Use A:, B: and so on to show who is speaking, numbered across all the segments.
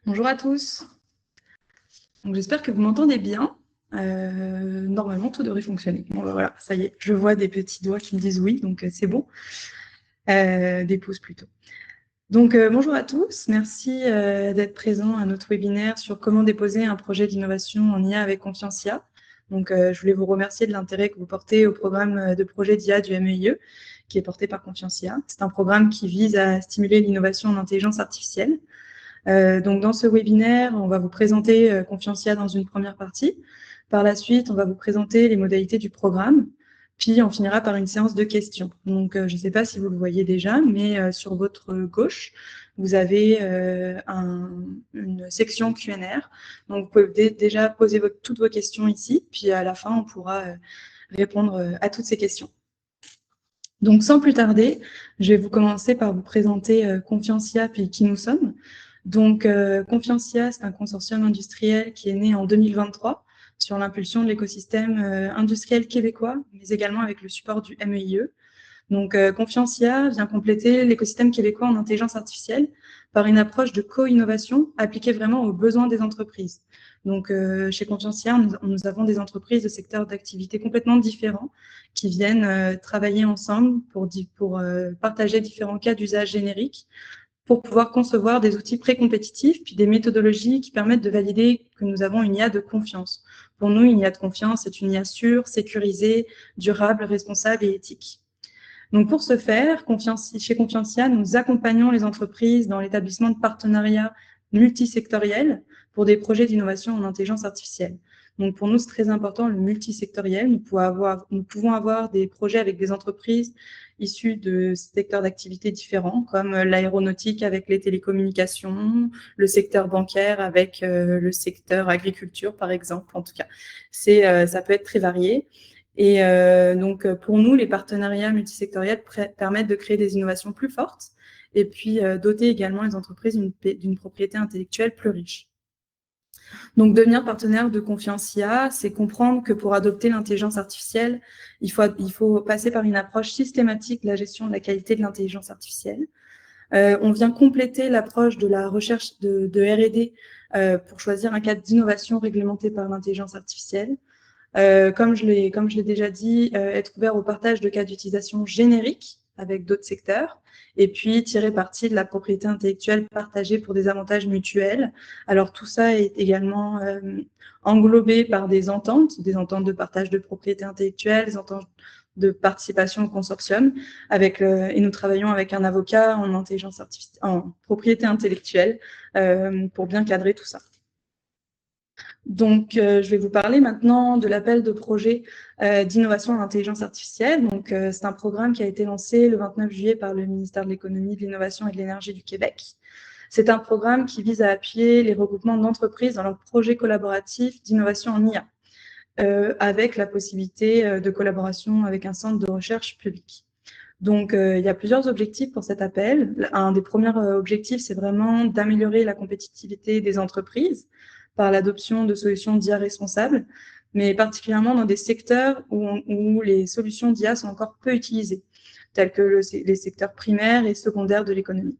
A: Bonjour à tous. J'espère que vous m'entendez bien. Normalement, tout devrait fonctionner. Bon, voilà, ça y est, je vois des petits doigts qui me disent oui, donc c'est bon. Des pouces plutôt. Donc, bonjour à tous. Merci d'être présents à notre webinaire sur comment déposer un projet d'innovation en IA avec Confiancia. Donc, je voulais vous remercier de l'intérêt que vous portez au programme de projet d'IA du MEIE, qui est porté par Confiancia. C'est un programme qui vise à stimuler l'innovation en intelligence artificielle. Donc, dans ce webinaire, on va vous présenter Confiancia dans une première partie. Par la suite, on va vous présenter les modalités du programme. Puis, on finira par une séance de questions. Donc, je ne sais pas si vous le voyez déjà, mais sur votre gauche, vous avez une section Q&R. Donc, vous pouvez déjà poser toutes vos questions ici. Puis, à la fin, on pourra répondre à toutes ces questions. Donc, sans plus tarder, je vais vous commencer par vous présenter Confiancia puis qui nous sommes. Donc, Confiancia, c'est un consortium industriel qui est né en 2023 sur l'impulsion de l'écosystème industriel québécois, mais également avec le support du MEIE. Donc, Confiancia vient compléter l'écosystème québécois en intelligence artificielle par une approche de co-innovation appliquée vraiment aux besoins des entreprises. Donc, chez Confiancia, nous avons des entreprises de secteurs d'activité complètement différents qui viennent travailler ensemble pour partager différents cas d'usage génériques pour pouvoir concevoir des outils pré-compétitifs, puis des méthodologies qui permettent de valider que nous avons une IA de confiance. Pour nous, une IA de confiance, c'est une IA sûre, sécurisée, durable, responsable et éthique. Donc, pour ce faire, chez Confiancia, nous accompagnons les entreprises dans l'établissement de partenariats multisectoriels pour des projets d'innovation en intelligence artificielle. Donc, pour nous, c'est très important, le multisectoriel. Nous pouvons avoir des projets avec des entreprises issues de secteurs d'activité différents, comme l'aéronautique avec les télécommunications, le secteur bancaire avec le secteur agriculture, par exemple. En tout cas, ça peut être très varié. Et donc, pour nous, les partenariats multisectoriels permettent de créer des innovations plus fortes et puis doter également les entreprises d'une propriété intellectuelle plus riche. Donc, devenir partenaire de Confiancia, c'est comprendre que pour adopter l'intelligence artificielle, il faut passer par une approche systématique de la gestion de la qualité de l'intelligence artificielle. On vient compléter l'approche de la recherche de R&D pour choisir un cadre d'innovation réglementé par l'intelligence artificielle. Comme je l'ai déjà dit, être ouvert au partage de cas d'utilisation génériques avec d'autres secteurs, et puis tirer parti de la propriété intellectuelle partagée pour des avantages mutuels. Alors tout ça est également englobé par des ententes de partage de propriété intellectuelle, des ententes de participation au consortium, et nous travaillons avec un avocat en propriété intellectuelle pour bien cadrer tout ça. Donc, je vais vous parler maintenant de l'appel de projet d'innovation en intelligence artificielle. Donc, c'est un programme qui a été lancé le 29 juillet par le ministère de l'Économie, de l'Innovation et de l'Énergie du Québec. C'est un programme qui vise à appuyer les regroupements d'entreprises dans leurs projets collaboratifs d'innovation en IA, avec la possibilité de collaboration avec un centre de recherche public. Donc, il y a plusieurs objectifs pour cet appel. Un des premiers objectifs, c'est vraiment d'améliorer la compétitivité des entreprises par l'adoption de solutions d'IA responsables, mais particulièrement dans des secteurs où les solutions d'IA sont encore peu utilisées, tels que les secteurs primaires et secondaires de l'économie.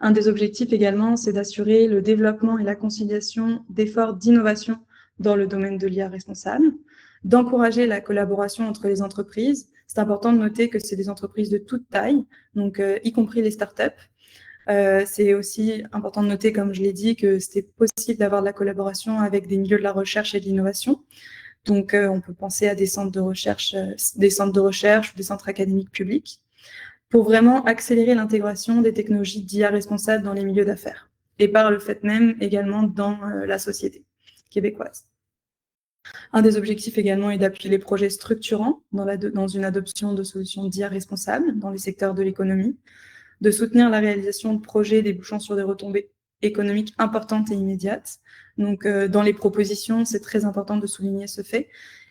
A: Un des objectifs également, c'est d'assurer le développement et la conciliation d'efforts d'innovation dans le domaine de l'IA responsable, d'encourager la collaboration entre les entreprises. C'est important de noter que c'est des entreprises de toute taille, donc y compris les startups. C'est aussi important de noter, comme je l'ai dit, que c'était possible d'avoir de la collaboration avec des milieux de la recherche et de l'innovation. Donc, on peut penser à des centres de recherche ou des centres académiques publics, pour vraiment accélérer l'intégration des technologies d'IA responsables dans les milieux d'affaires et par le fait même également dans la société québécoise. Un des objectifs également est d'appuyer les projets structurants dans une adoption de solutions d'IA responsables dans les secteurs de l'économie, de soutenir la réalisation de projets débouchant sur des retombées économiques importantes et immédiates. Donc, dans les propositions, c'est très important de souligner ce fait,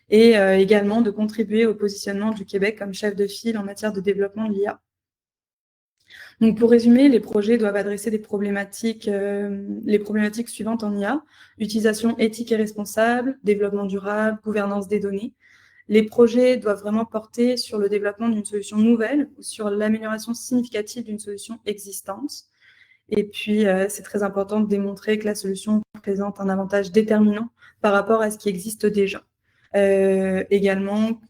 A: et également de contribuer au positionnement du Québec comme chef de file en matière de développement de l'IA. Donc, pour résumer, les projets doivent adresser les problématiques suivantes en IA: utilisation éthique et responsable, développement durable, gouvernance des données. Les projets doivent vraiment porter sur le développement d'une solution nouvelle ou sur l'amélioration significative d'une solution existante. Et puis, c'est très important de démontrer que la solution présente un avantage déterminant par rapport à ce qui existe déjà. Également,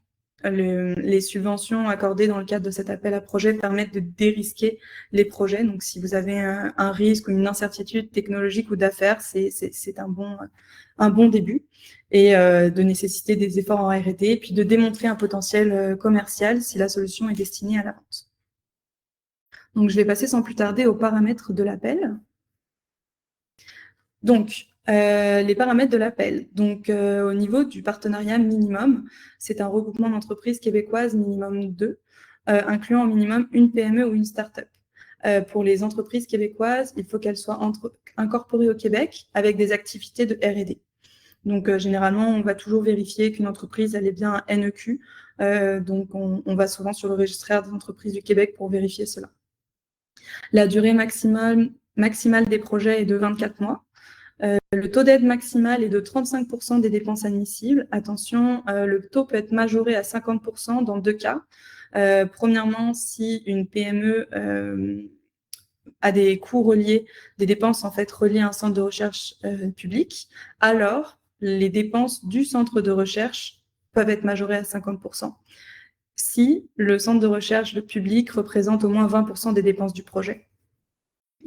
A: les subventions accordées dans le cadre de cet appel à projet permettent de dérisquer les projets. Donc, si vous avez un risque ou une incertitude technologique ou d'affaires, c'est un bon début, et de nécessiter des efforts en R&D, et puis de démontrer un potentiel commercial si la solution est destinée à la vente. Donc, je vais passer sans plus tarder aux paramètres de l'appel. Donc, les paramètres de l'appel. Donc, au niveau du partenariat minimum, c'est un regroupement d'entreprises québécoises minimum 2, incluant au minimum une PME ou une start-up. Pour les entreprises québécoises, il faut qu'elles soient incorporées au Québec avec des activités de R&D. Donc, généralement, on va toujours vérifier qu'une entreprise elle est bien un NEQ. Donc, on va souvent sur le registraire des entreprises du Québec pour vérifier cela. La durée maximale des projets est de 24 mois. Le taux d'aide maximal est de 35% des dépenses admissibles. Attention, le taux peut être majoré à 50% dans 2 cas. Premièrement, si une PME a des coûts reliés, des dépenses en fait reliées à un centre de recherche public, alors les dépenses du centre de recherche peuvent être majorées à 50%. Si le centre de recherche public représente au moins 20% des dépenses du projet.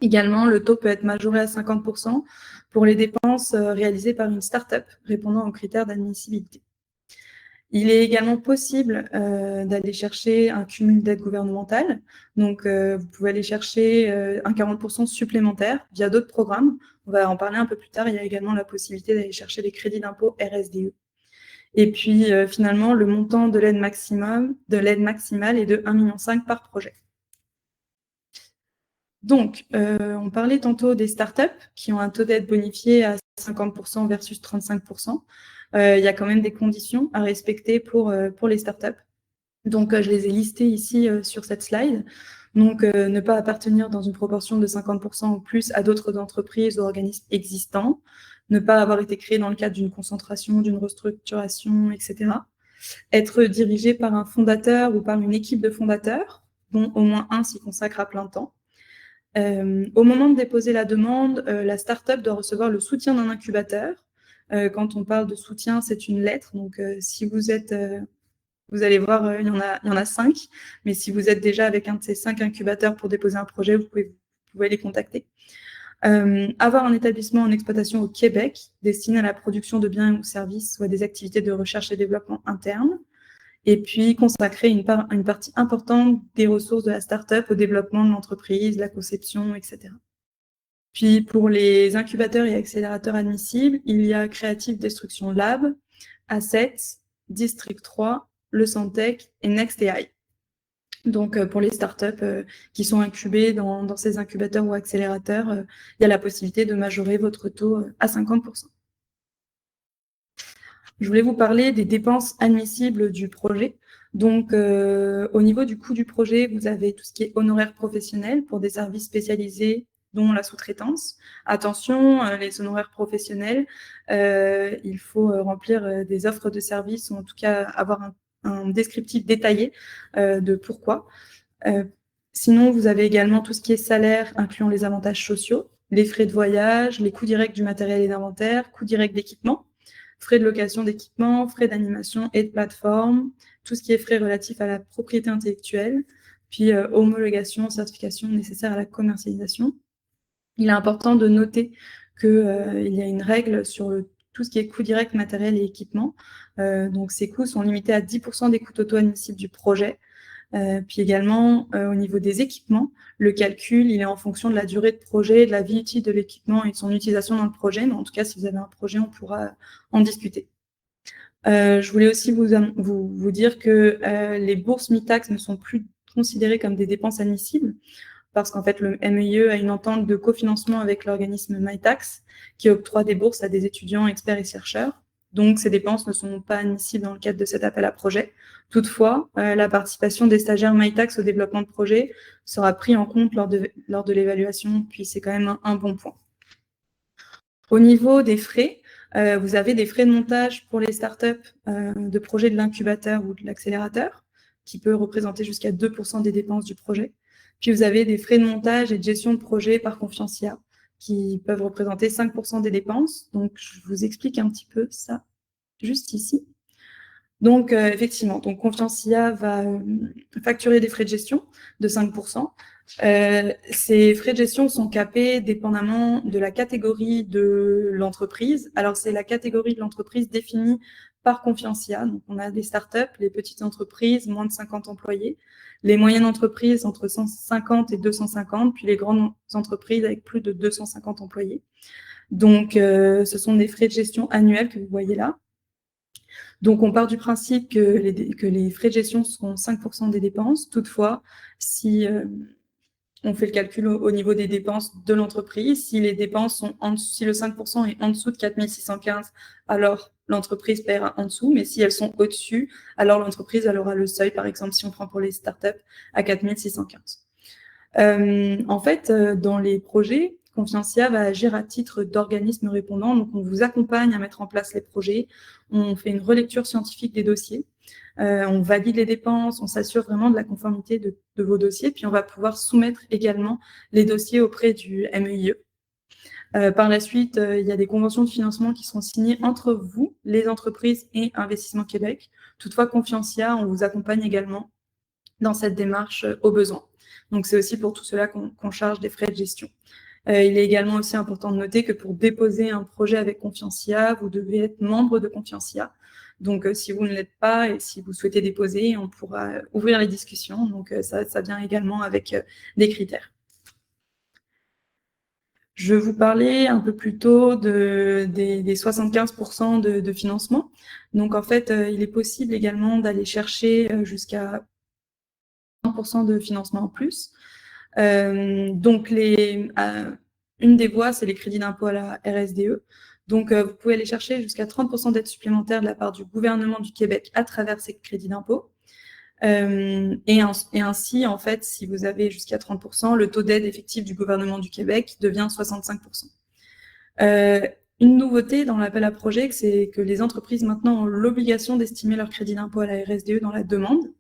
A: Également, le taux peut être majoré à 50% pour les dépenses réalisées par une start-up répondant aux critères d'admissibilité. Il est également possible d'aller chercher un cumul d'aide gouvernementale. Donc, vous pouvez aller chercher un 40% supplémentaire via d'autres programmes. On va en parler un peu plus tard. Il y a également la possibilité d'aller chercher les crédits d'impôt RSDE. Et puis, finalement, le montant de l'aide maximale est de 1,5 million par projet. Donc, on parlait tantôt des startups qui ont un taux d'aide bonifié à 50% versus 35%. Il y a quand même des conditions à respecter pour les startups. Donc, je les ai listées ici sur cette slide. Donc, ne pas appartenir dans une proportion de 50% ou plus à d'autres entreprises ou organismes existants, ne pas avoir été créé dans le cadre d'une concentration, d'une restructuration, etc. Être dirigé par un fondateur ou par une équipe de fondateurs, dont au moins un s'y consacre à plein temps. Au moment de déposer la demande, la start-up doit recevoir le soutien d'un incubateur. Quand on parle de soutien, c'est une lettre. Donc, si vous êtes, vous allez voir, il y en a 5. Mais si vous êtes déjà avec un de ces 5 incubateurs pour déposer un projet, vous pouvez les contacter. Avoir un établissement en exploitation au Québec destiné à la production de biens ou services ou à des activités de recherche et développement interne. Et puis consacrer une partie importante des ressources de la start-up au développement de l'entreprise, la conception, etc. Puis pour les incubateurs et accélérateurs admissibles, il y a Creative Destruction Lab, Assets, District 3, Le Santec et NextAI. Donc pour les startups qui sont incubées dans ces incubateurs ou accélérateurs, il y a la possibilité de majorer votre taux à 50%. Je voulais vous parler des dépenses admissibles du projet. Donc, au niveau du coût du projet, vous avez tout ce qui est honoraires professionnels pour des services spécialisés, dont la sous-traitance. Attention, les honoraires professionnels, il faut remplir des offres de services, ou en tout cas avoir un descriptif détaillé de pourquoi. Sinon, vous avez également tout ce qui est salaire, incluant les avantages sociaux, les frais de voyage, les coûts directs du matériel et d'inventaire, coûts directs d'équipement, frais de location d'équipement, frais d'animation et de plateforme, tout ce qui est frais relatifs à la propriété intellectuelle, puis homologation, certification nécessaire à la commercialisation. Il est important de noter qu'il y a une règle sur tout ce qui est coûts directs, matériel et équipement. Donc, ces coûts sont limités à 10% des coûts totaux admissibles du projet. Puis également, au niveau des équipements, le calcul, il est en fonction de la durée de projet, de la vie utile de l'équipement et de son utilisation dans le projet. Mais en tout cas, si vous avez un projet, on pourra en discuter. Je voulais aussi vous dire que les bourses mi-taxes ne sont plus considérées comme des dépenses admissibles parce qu'en fait, le MEIE a une entente de cofinancement avec l'organisme MyTax qui octroie des bourses à des étudiants, experts et chercheurs. Donc, ces dépenses ne sont pas admissibles dans le cadre de cet appel à projet. Toutefois, la participation des stagiaires MyTax au développement de projet sera prise en compte lors de l'évaluation, puis c'est quand même un bon point. Au niveau des frais, vous avez des frais de montage pour les startups de projets de l'incubateur ou de l'accélérateur, qui peut représenter jusqu'à 2% des dépenses du projet. Puis vous avez des frais de montage et de gestion de projet par Confiancia qui peuvent représenter 5% des dépenses. Donc, je vous explique un petit peu ça juste ici. Donc, effectivement, donc Confiancia va facturer des frais de gestion de 5%. Ces frais de gestion sont capés dépendamment de la catégorie de l'entreprise. Alors, c'est la catégorie de l'entreprise définie par Confiancia. Donc, on a des startups, les petites entreprises, moins de 50 employés, les moyennes entreprises entre 150 et 250, puis les grandes entreprises avec plus de 250 employés. Donc, ce sont des frais de gestion annuels que vous voyez là. Donc, on part du principe que les frais de gestion seront 5% des dépenses. Toutefois, si on fait le calcul au niveau des dépenses de l'entreprise, si les dépenses sont si le 5% est en dessous de 4 615, alors l'entreprise paiera en dessous. Mais si elles sont au-dessus, alors l'entreprise elle aura le seuil, par exemple, si on prend pour les startups, à 4 615. En fait, dans les projets, Confiancia va agir à titre d'organisme répondant. Donc, on vous accompagne à mettre en place les projets. On fait une relecture scientifique des dossiers. On valide les dépenses. On s'assure vraiment de la conformité de vos dossiers. Puis, on va pouvoir soumettre également les dossiers auprès du MEIE. Par la suite, il y a des conventions de financement qui seront signées entre vous, les entreprises et Investissement Québec. Toutefois, Confiancia, on vous accompagne également dans cette démarche au besoin. Donc, c'est aussi pour tout cela qu'on charge des frais de gestion. Il est également aussi important de noter que pour déposer un projet avec Confiancia, vous devez être membre de Confiancia. Donc, si vous ne l'êtes pas et si vous souhaitez déposer, on pourra ouvrir les discussions. Donc, ça vient également avec des critères. Je vous parlais un peu plus tôt des 75% de financement. Donc, en fait, il est possible également d'aller chercher jusqu'à 1% de financement en plus. Donc, une des voies, c'est les crédits d'impôt à la RSDE. Donc, vous pouvez aller chercher jusqu'à 30% d'aide supplémentaire de la part du gouvernement du Québec à travers ces crédits d'impôt. Et ainsi, en fait, si vous avez jusqu'à 30%, le taux d'aide effectif du gouvernement du Québec devient 65%. Une nouveauté dans l'appel à projet, c'est que les entreprises maintenant ont l'obligation d'estimer leur crédit d'impôt à la RSDE dans la demande.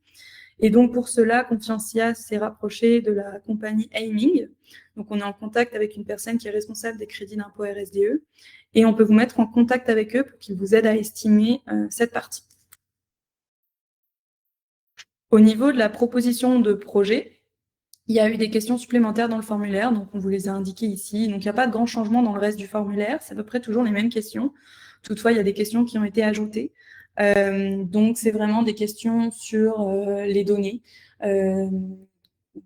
A: Et donc, pour cela, Confiancia s'est rapproché de la compagnie Aiming. Donc, on est en contact avec une personne qui est responsable des crédits d'impôt RSDE. Et on peut vous mettre en contact avec eux pour qu'ils vous aident à estimer cette partie. Au niveau de la proposition de projet, il y a eu des questions supplémentaires dans le formulaire, donc on vous les a indiquées ici. Donc, il n'y a pas de grand changement dans le reste du formulaire. C'est à peu près toujours les mêmes questions. Toutefois, il y a des questions qui ont été ajoutées. Donc, c'est vraiment des questions sur les données.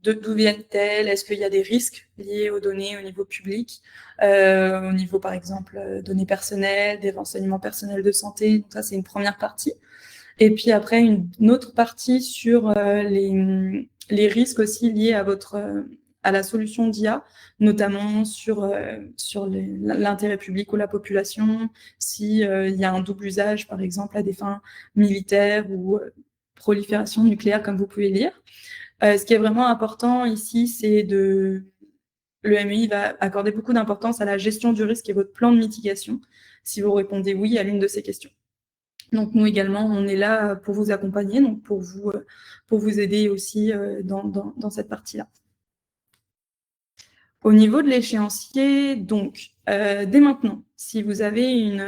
A: D'où viennent-elles? Est-ce qu'il y a des risques liés aux données au niveau public, au niveau, par exemple, données personnelles, des renseignements personnels de santé? Donc, ça, c'est une première partie. Et puis après, une autre partie sur les risques aussi liés à la solution d'IA, notamment sur l'intérêt public ou la population, s'il y a un double usage, par exemple, à des fins militaires ou prolifération nucléaire, comme vous pouvez lire. Ce qui est vraiment important ici, c'est le MEI va accorder beaucoup d'importance à la gestion du risque et votre plan de mitigation, si vous répondez oui à l'une de ces questions. Donc, nous également, on est là pour vous accompagner, donc pour vous aider aussi dans cette partie-là. Au niveau de l'échéancier, donc, dès maintenant, si vous avez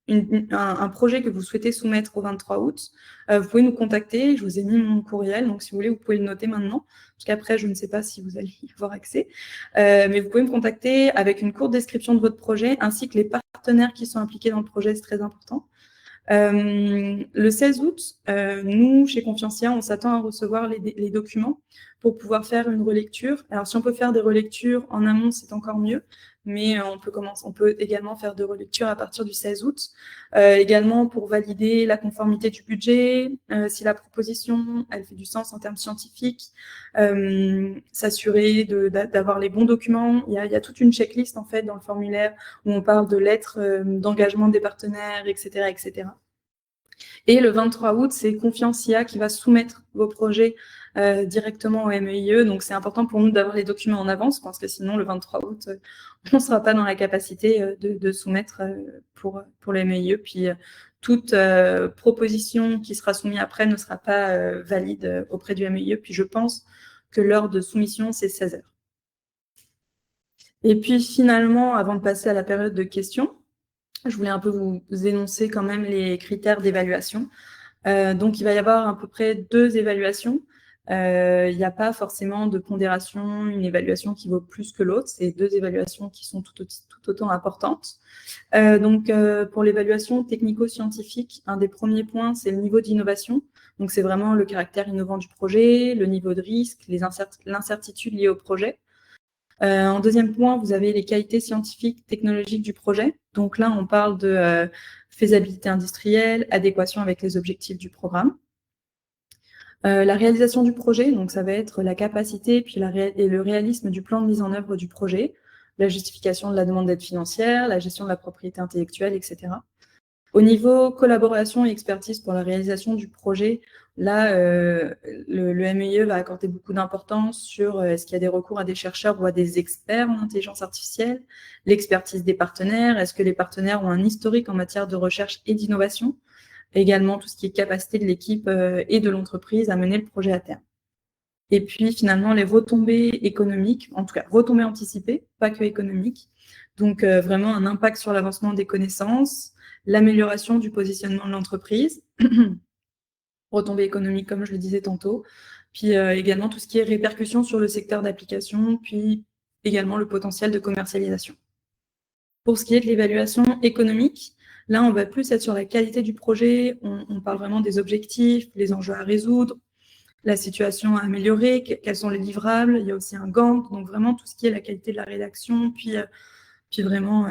A: un projet que vous souhaitez soumettre au 23 août, vous pouvez nous contacter. Je vous ai mis mon courriel, donc si vous voulez, vous pouvez le noter maintenant, parce qu'après, je ne sais pas si vous allez y avoir accès. Mais vous pouvez me contacter avec une courte description de votre projet, ainsi que les partenaires qui sont impliqués dans le projet, c'est très important. Le 16 août, nous, chez Confiancia, on s'attend à recevoir les documents pour pouvoir faire une relecture. Alors, si on peut faire des relectures en amont, c'est encore mieux, mais on peut également faire des relectures à partir du 16 août. Également pour valider la conformité du budget, si la proposition, elle fait du sens en termes scientifiques, s'assurer d'avoir les bons documents. Il y a toute une checklist, en fait, dans le formulaire où on parle de lettres d'engagement des partenaires, etc., etc. Et le 23 août, c'est Confiancia qui va soumettre vos projets directement au MEIE. Donc, c'est important pour nous d'avoir les documents en avance, parce que sinon, le 23 août, on ne sera pas dans la capacité de soumettre pour le MEIE. Puis, toute proposition qui sera soumise après ne sera pas valide auprès du MEIE. Puis, je pense que l'heure de soumission, c'est 16 heures. Et puis finalement, avant de passer à la période de questions, je voulais un peu vous énoncer quand même les critères d'évaluation. Donc, il va y avoir à peu près 2 évaluations. Il n'y a pas forcément de pondération, une évaluation qui vaut plus que l'autre. C'est 2 évaluations qui sont tout autant importantes. Donc, pour l'évaluation technico-scientifique, un des premiers points, c'est le niveau d'innovation. Donc, c'est vraiment le caractère innovant du projet, le niveau de risque, l'incertitude liée au projet. En deuxième point, vous avez les qualités scientifiques, technologiques du projet. Donc là, on parle de faisabilité industrielle, adéquation avec les objectifs du programme. La réalisation du projet, donc ça va être la capacité puis et le réalisme du plan de mise en œuvre du projet, la justification de la demande d'aide financière, la gestion de la propriété intellectuelle, etc. Au niveau collaboration et expertise pour la réalisation du projet, là, le MIE va accorder beaucoup d'importance sur est-ce qu'il y a des recours à des chercheurs ou à des experts en intelligence artificielle, l'expertise des partenaires, est-ce que les partenaires ont un historique en matière de recherche et d'innovation, également tout ce qui est capacité de l'équipe et de l'entreprise à mener le projet à terme. Et puis finalement, les retombées économiques, en tout cas retombées anticipées, pas que économiques, donc vraiment un impact sur l'avancement des connaissances, l'amélioration du positionnement de l'entreprise, retombées économiques comme je le disais tantôt, puis également tout ce qui est répercussions sur le secteur d'application, puis également le potentiel de commercialisation. Pour ce qui est de l'évaluation économique, là on va plus être sur la qualité du projet, on parle vraiment des objectifs, les enjeux à résoudre, la situation à améliorer, quels sont les livrables, il y a aussi un Gantt, donc vraiment tout ce qui est la qualité de la rédaction, puis vraiment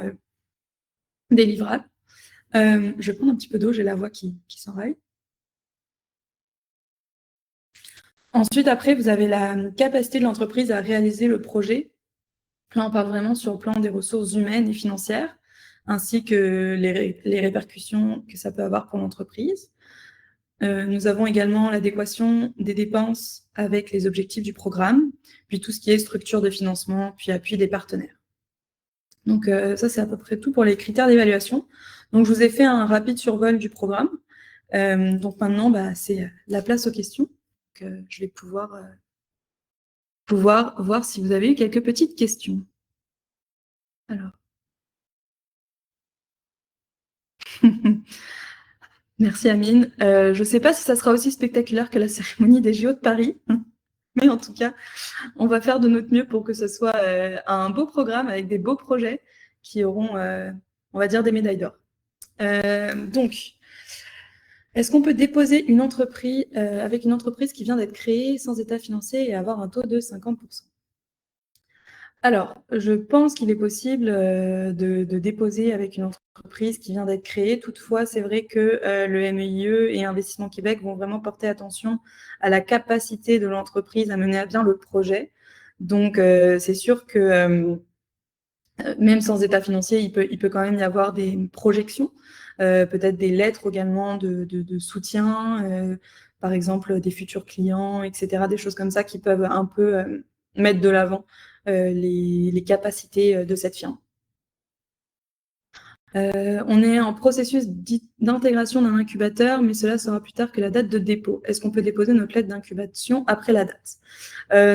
A: des livrables. Je vais prendre un petit peu d'eau, j'ai la voix qui s'enraille. Ensuite, après, vous avez la capacité de l'entreprise à réaliser le projet. Là, on parle vraiment sur le plan des ressources humaines et financières, ainsi que les répercussions que ça peut avoir pour l'entreprise. Nous avons également l'adéquation des dépenses avec les objectifs du programme, puis tout ce qui est structure de financement, puis appui des partenaires. Donc ça, c'est à peu près tout pour les critères d'évaluation. Donc je vous ai fait un rapide survol du programme. Donc maintenant, c'est la place aux questions. Donc, je vais pouvoir voir si vous avez eu quelques petites questions. Alors. Merci Amine. Je ne sais pas si ça sera aussi spectaculaire que la cérémonie des JO de Paris, mais en tout cas, on va faire de notre mieux pour que ce soit un beau programme avec des beaux projets qui auront, on va dire, des médailles d'or. Donc, est-ce qu'on peut déposer une entreprise avec une entreprise qui vient d'être créée sans état financier et avoir un taux de 50%? Alors, je pense qu'il est possible de déposer avec une entreprise qui vient d'être créée. Toutefois, c'est vrai que le MEIE et Investissement Québec vont vraiment porter attention à la capacité de l'entreprise à mener à bien le projet. Donc, c'est sûr que même sans état financier, il peut quand même y avoir des projections, peut-être des lettres également de soutien, par exemple des futurs clients, etc., des choses comme ça qui peuvent un peu mettre de l'avant les capacités de cette firme. On est en processus d'intégration d'un incubateur, mais cela sera plus tard que la date de dépôt. Est-ce qu'on peut déposer notre lettre d'incubation après la date?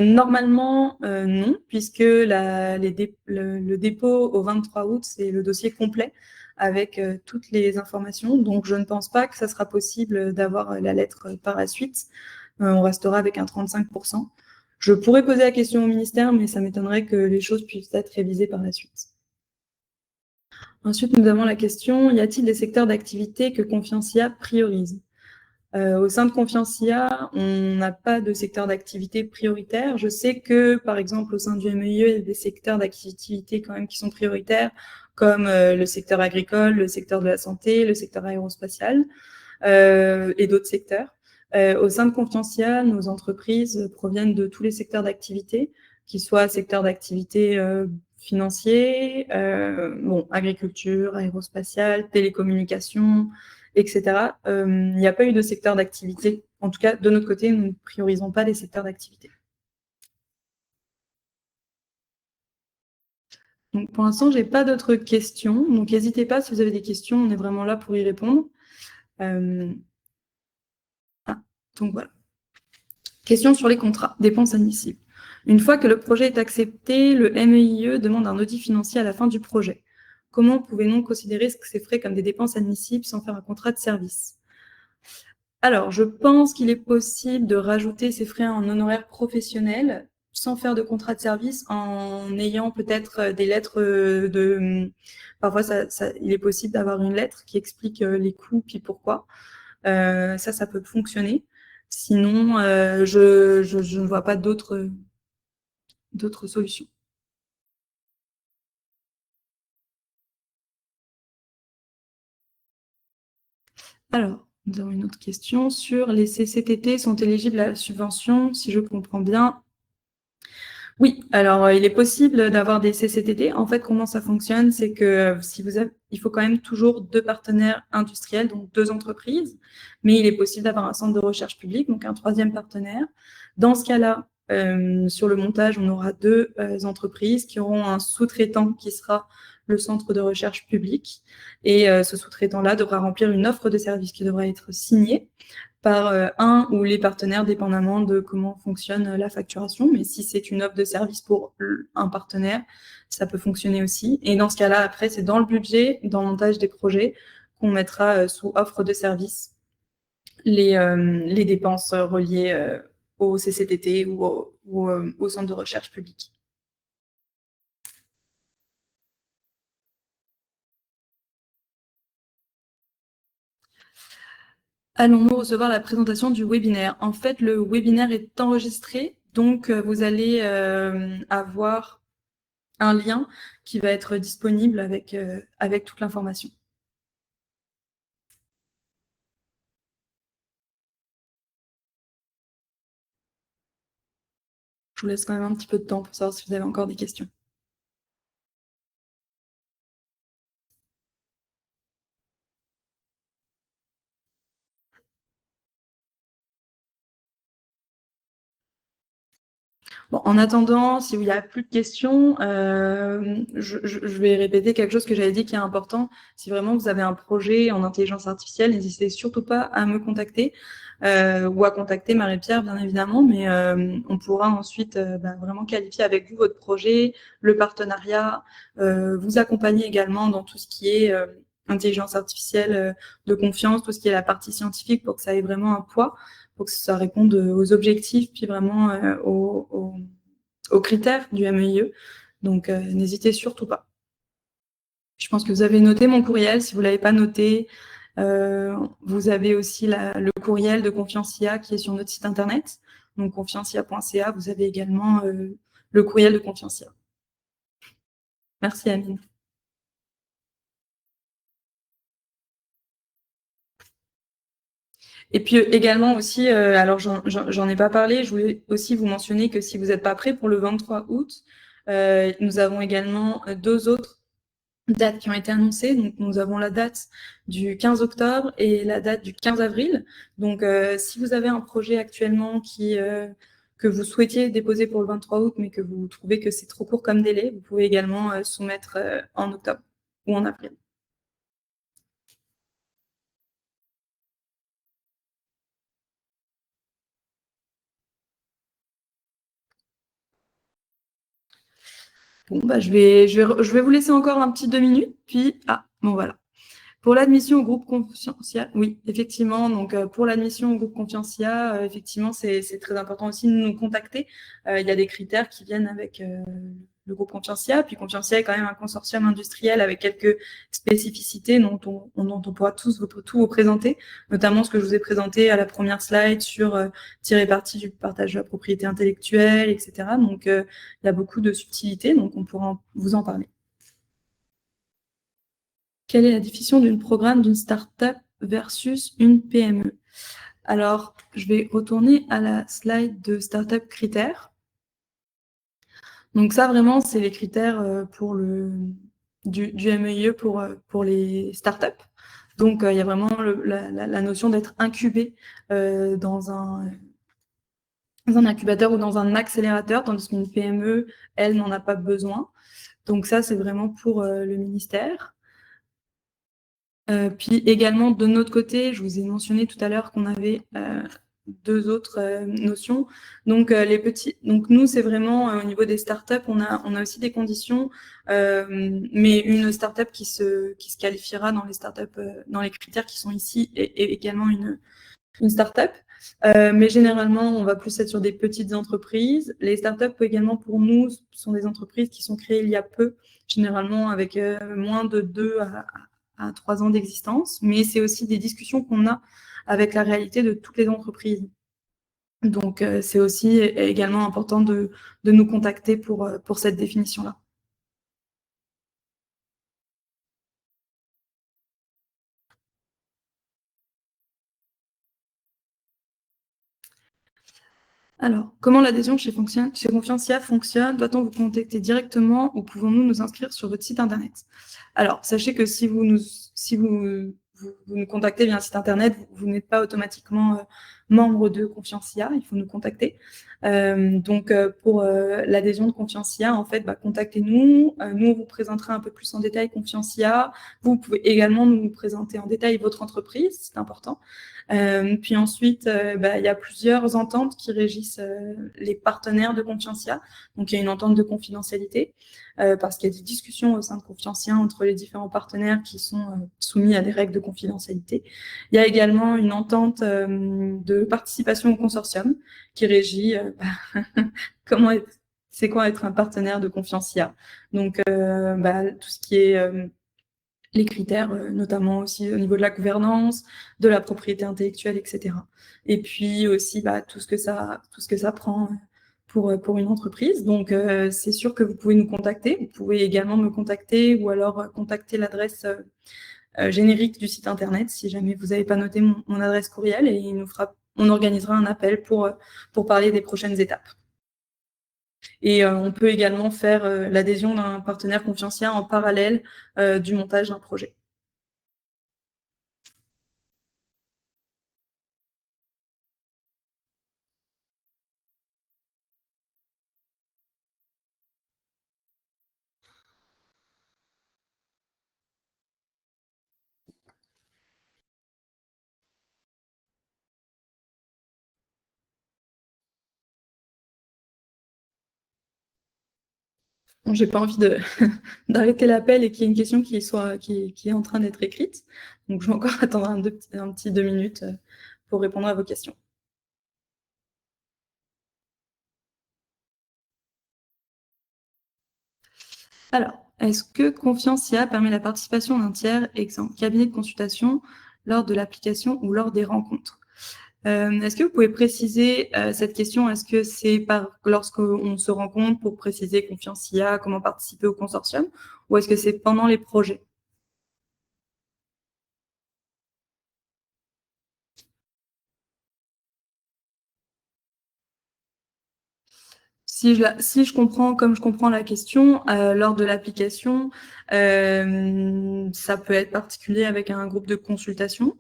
A: Normalement, non, puisque le dépôt au 23 août, c'est le dossier complet avec toutes les informations. Donc, je ne pense pas que ça sera possible d'avoir la lettre par la suite. On restera avec un 35%. Je pourrais poser la question au ministère, mais ça m'étonnerait que les choses puissent être révisées par la suite. Ensuite, nous avons la question, y a-t-il des secteurs d'activité que Confiancia priorise? Au sein de Confiancia, on n'a pas de secteur d'activité prioritaire. Je sais que, par exemple, au sein du MEIE, il y a des secteurs d'activité quand même qui sont prioritaires, comme le secteur agricole, le secteur de la santé, le secteur aérospatial et d'autres secteurs. Au sein de Confiancia, nos entreprises proviennent de tous les secteurs d'activité, qu'ils soient secteurs d'activité financiers, agriculture, aérospatiale, télécommunications, etc. Il n'y a pas eu de secteur d'activité. En tout cas, de notre côté, nous ne priorisons pas les secteurs d'activité. Donc, pour l'instant, je n'ai pas d'autres questions. Donc, n'hésitez pas si vous avez des questions. On est vraiment là pour y répondre. Donc, voilà. Question sur les contrats, dépenses admissibles. Une fois que le projet est accepté, le MEIE demande un audit financier à la fin du projet. Comment pouvez-nous considérer ces frais comme des dépenses admissibles sans faire un contrat de service? Alors, je pense qu'il est possible de rajouter ces frais en honoraires professionnels sans faire de contrat de service, en ayant peut-être des lettres de... Parfois, il est possible d'avoir une lettre qui explique les coûts puis pourquoi. Ça peut fonctionner. Sinon, je ne vois pas d'autres solutions. Alors, nous avons une autre question sur les CCTT sont éligibles à la subvention, si je comprends bien. Oui, alors il est possible d'avoir des CCTT. En fait, comment ça fonctionne, c'est que il faut quand même toujours 2 partenaires industriels, donc 2 entreprises, mais il est possible d'avoir un centre de recherche public, donc un 3e partenaire. Dans ce cas-là, sur le montage, on aura 2 entreprises qui auront un sous-traitant qui sera le centre de recherche public. Et ce sous-traitant-là devra remplir une offre de service qui devra être signée par un ou les partenaires, dépendamment de comment fonctionne la facturation. Mais si c'est une offre de service pour un partenaire, ça peut fonctionner aussi. Et dans ce cas-là, après, c'est dans le budget, dans le montage des projets, qu'on mettra sous offre de service les dépenses reliées au CCTT ou au centre de recherche public. Allons-nous recevoir la présentation du webinaire? En fait, le webinaire est enregistré, donc vous allez avoir un lien qui va être disponible avec toute l'information. Je vous laisse quand même un petit peu de temps pour savoir si vous avez encore des questions. Bon, en attendant, s'il n'y a plus de questions, je vais répéter quelque chose que j'avais dit qui est important. Si vraiment vous avez un projet en intelligence artificielle, n'hésitez surtout pas à me contacter ou à contacter Marie-Pierre, bien évidemment, mais on pourra ensuite vraiment qualifier avec vous votre projet, le partenariat, vous accompagner également dans tout ce qui est intelligence artificielle de confiance, tout ce qui est la partie scientifique pour que ça ait vraiment un poids, pour que ça réponde aux objectifs, puis vraiment aux critères du MEIE. Donc, n'hésitez surtout pas. Je pense que vous avez noté mon courriel. Si vous ne l'avez pas noté, vous avez aussi le courriel de Confiance IA qui est sur notre site internet. Donc, confiancia.ca, vous avez également le courriel de Confiance IA. Merci, Amine. Et puis également aussi, alors j'en ai pas parlé, je voulais aussi vous mentionner que si vous n'êtes pas prêt pour le 23 août, nous avons également 2 autres dates qui ont été annoncées. Donc, nous avons la date du 15 octobre et la date du 15 avril. Donc, si vous avez un projet actuellement que vous souhaitiez déposer pour le 23 août, mais que vous trouvez que c'est trop court comme délai, vous pouvez également soumettre en octobre ou en avril. Bon, je vais vous laisser encore un petit 2 minutes, puis bon voilà. Pour l'admission au groupe Confiancia, oui, effectivement. Donc, pour l'admission au groupe Confiancia, effectivement, c'est très important aussi de nous contacter. Il y a des critères qui viennent avec le groupe Confiancia. Puis Confiancia est quand même un consortium industriel avec quelques spécificités dont on pourra tout vous présenter, notamment ce que je vous ai présenté à la première slide sur tirer parti du partage de la propriété intellectuelle, etc. Donc, il y a beaucoup de subtilités, donc on pourra vous en parler. Quelle est la définition d'un programme d'une start-up versus une PME? Alors, je vais retourner à la slide de Startup Critères. Donc ça, vraiment, c'est les critères du MEIE pour les startups. Donc, il y a vraiment la notion d'être incubé dans un incubateur ou dans un accélérateur, tandis qu'une PME, elle, n'en a pas besoin. Donc ça, c'est vraiment pour le ministère. Puis également, de notre côté, je vous ai mentionné tout à l'heure qu'on avait deux autres notions. Donc, donc nous, c'est vraiment au niveau des startups, on a aussi des conditions, mais une startup qui se qualifiera dans les startups, dans les critères qui sont ici, est également une startup. Mais généralement, on va plus être sur des petites entreprises. Les startups également, pour nous, sont des entreprises qui sont créées il y a peu, généralement avec moins de 2 à 3 ans d'existence. Mais c'est aussi des discussions qu'on a avec la réalité de toutes les entreprises. Donc, c'est aussi également important de nous contacter pour cette définition-là. Alors, comment l'adhésion chez Confiancia fonctionne? Doit-on vous contacter directement ou pouvons-nous nous inscrire sur votre site internet? Alors, sachez que si vous nous contactez via un site internet, vous n'êtes pas automatiquement membre de Confiancia, il faut nous contacter. Donc, pour l'adhésion de Confiancia, en fait, contactez-nous. Nous, on vous présentera un peu plus en détail Confiancia. Vous pouvez également nous présenter en détail votre entreprise, c'est important. Puis ensuite, il y a plusieurs ententes qui régissent les partenaires de Confiancia. Donc, il y a une entente de confidentialité parce qu'il y a des discussions au sein de Confiancia entre les différents partenaires qui sont soumis à des règles de confidentialité. Il y a également une entente de participation au consortium qui régit c'est quoi être un partenaire de Confiancia. Donc, tout ce qui est les critères, notamment aussi au niveau de la gouvernance, de la propriété intellectuelle, etc. Et puis aussi tout ce que ça prend pour une entreprise. Donc, c'est sûr que vous pouvez nous contacter. Vous pouvez également me contacter ou alors contacter l'adresse générique du site internet si jamais vous n'avez pas noté mon adresse courriel et on organisera un appel pour parler des prochaines étapes. Et on peut également faire l'adhésion d'un partenaire Confiancia en parallèle du montage d'un projet. Bon, j'ai pas envie d'arrêter l'appel et qu'il y ait une question qui est en train d'être écrite. Donc, je vais encore attendre un petit 2 minutes pour répondre à vos questions. Alors, est-ce que Confiancia permet la participation d'un tiers, exemple cabinet de consultation, lors de l'application ou lors des rencontres? Est-ce que vous pouvez préciser cette question? Est-ce que c'est lorsqu'on se rencontre pour préciser Confiancia, comment participer au consortium, ou est-ce que c'est pendant les projets? Si je comprends comme je comprends la question, lors de l'application, ça peut être particulier avec un groupe de consultation,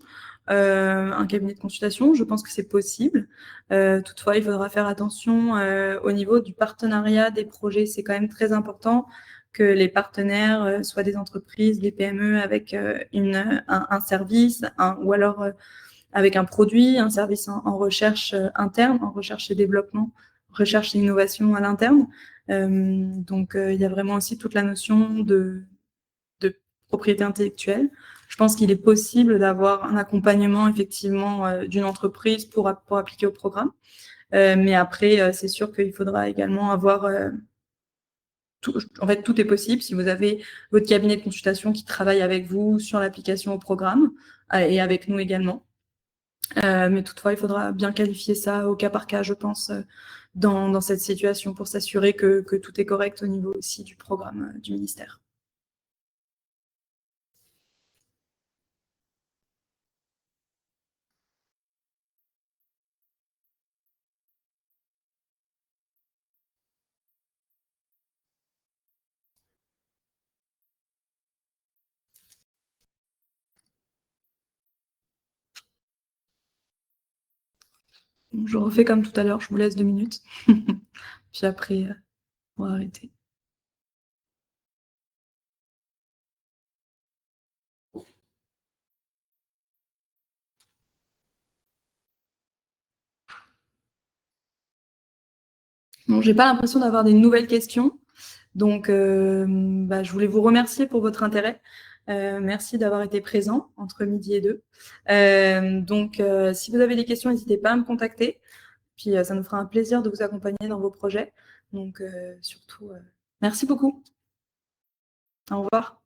A: un cabinet de consultation. Je pense que c'est possible. Toutefois, il faudra faire attention au niveau du partenariat des projets. C'est quand même très important que les partenaires soient des entreprises, des PME avec un service ou alors avec un produit, un service en recherche interne, en recherche et développement, recherche et innovation à l'interne. Donc, il y a vraiment aussi toute la notion de propriété intellectuelle. Je pense qu'il est possible d'avoir un accompagnement effectivement d'une entreprise pour appliquer au programme. Mais après, c'est sûr qu'il faudra également avoir en fait, tout est possible si vous avez votre cabinet de consultation qui travaille avec vous sur l'application au programme et avec nous également. Mais toutefois, il faudra bien qualifier ça au cas par cas, je pense, dans cette situation pour s'assurer que tout est correct au niveau aussi du programme du ministère. Donc, je refais comme tout à l'heure, je vous laisse 2 minutes. Puis après, on va arrêter. Bon, j'ai pas l'impression d'avoir des nouvelles questions. Donc, je voulais vous remercier pour votre intérêt. Merci d'avoir été présent entre midi et 2. Si vous avez des questions, n'hésitez pas à me contacter. Puis, ça nous fera un plaisir de vous accompagner dans vos projets. Donc, surtout, merci beaucoup. Au revoir.